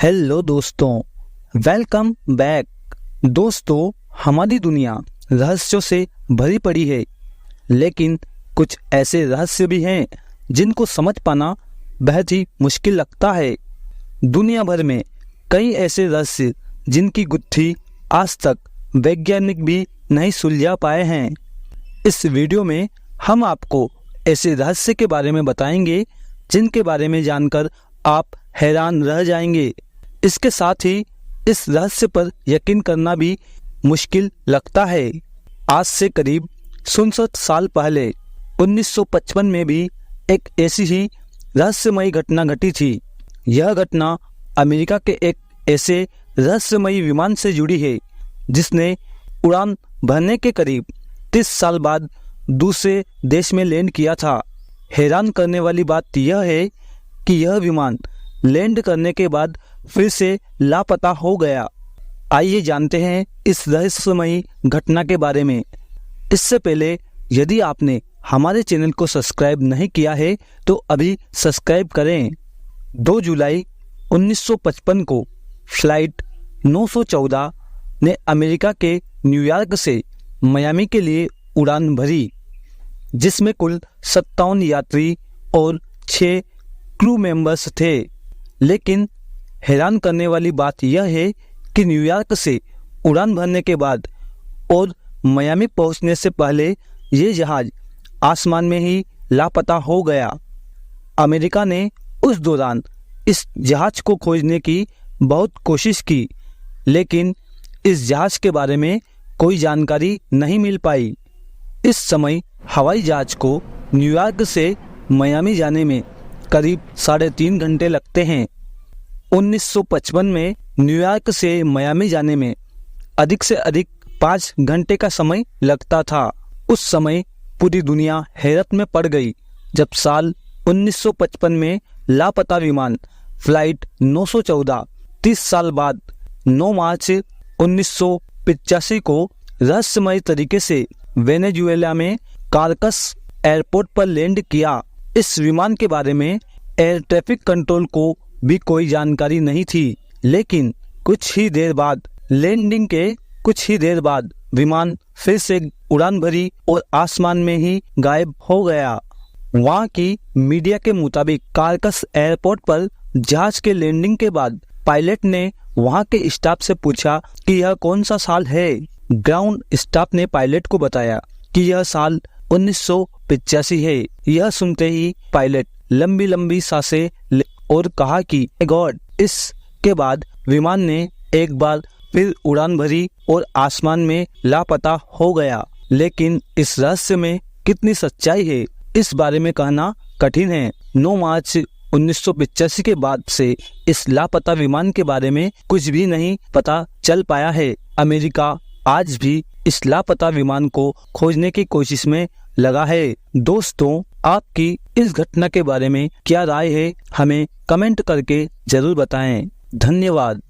Hello दोस्तों, welcome back. दोस्तों, हमारी दुनिया रहस्यों से भरी पड़ी है, लेकिन कुछ ऐसे रहस्य भी हैं जिनको समझ पाना बेहद ही मुश्किल लगता है। दुनिया भर में कई ऐसे रहस्य जिनकी गुत्थी आज तक वैज्ञानिक भी नहीं सुलझा पाए हैं। इस वीडियो में हम आपको ऐसे रहस्य के बारे में बताएंगे जिनके बारे में जानकर आप हैरान रह जाएंगे। इसके साथ ही इस रहस्य पर यकीन करना भी मुश्किल लगता है। आज से करीब 67 साल पहले 1955 में भी एक ऐसी ही रहस्यमयी घटना घटी थी। यह घटना अमेरिका के एक ऐसे रहस्यमयी विमान से जुड़ी है जिसने उड़ान भरने के करीब 30 साल बाद दूसरे देश में लैंड किया था। हैरान करने वाली बात यह है कि यह विमान लैंड करने के बाद फिर से लापता हो गया। आइए जानते हैं इस रहस्यमयी घटना के बारे में। इससे पहले यदि आपने हमारे चैनल को सब्सक्राइब नहीं किया है तो अभी सब्सक्राइब करें। 2 जुलाई 1955 को फ्लाइट 914 ने अमेरिका के न्यूयॉर्क से मियामी के लिए उड़ान भरी, जिसमें कुल 57 यात्री और 6 क्रू मेंबर्स थे। लेकिन हैरान करने वाली बात यह है कि न्यूयॉर्क से उड़ान भरने के बाद और मियामी पहुंचने से पहले ये जहाज आसमान में ही लापता हो गया। अमेरिका ने उस दौरान इस जहाज को खोजने की बहुत कोशिश की, लेकिन इस जहाज के बारे में कोई जानकारी नहीं मिल पाई। इस समय हवाई जहाज को न्यूयॉर्क से मियामी जाने में करीब 3.5 घंटे लगते हैं। 1955 में न्यूयॉर्क से मियामी जाने में अधिक से अधिक 5 घंटे का समय लगता था। उस समय पूरी दुनिया हैरत में पड़ गई जब साल 1955 में लापता विमान फ्लाइट 914 30 साल बाद 9 मार्च 1985 को रहस्यमय तरीके से वेनेजुएला में कारकस एयरपोर्ट पर लैंड किया। इस विमान के बारे में एयर ट्रैफिक कंट्रोल को भी कोई जानकारी नहीं थी, लेकिन कुछ ही देर बाद लैंडिंग के कुछ ही देर बाद विमान फिर से उड़ान भरी और आसमान में ही गायब हो गया। वहां की मीडिया के मुताबिक कारकस एयरपोर्ट पर जहाज के लैंडिंग के बाद पायलट ने वहां के स्टाफ से पूछा कि यह कौन सा साल है। ग्राउंड स्टाफ ने पायलट को बताया कि यह साल 1985 है। यह सुनते ही पायलट लंबी लंबी सांसें और कहा कि गॉड। इसके बाद विमान ने एक बार फिर उड़ान भरी और आसमान में लापता हो गया। लेकिन इस रहस्य में कितनी सच्चाई है, इस बारे में कहना कठिन है। 9 मार्च 1985 के बाद से इस लापता विमान के बारे में कुछ भी नहीं पता चल पाया है। अमेरिका आज भी इस लापता विमान को खोजने की कोशिश में लगा है। दोस्तों, आपकी इस घटना के बारे में क्या राय है, हमें कमेंट करके जरूर बताएं। धन्यवाद।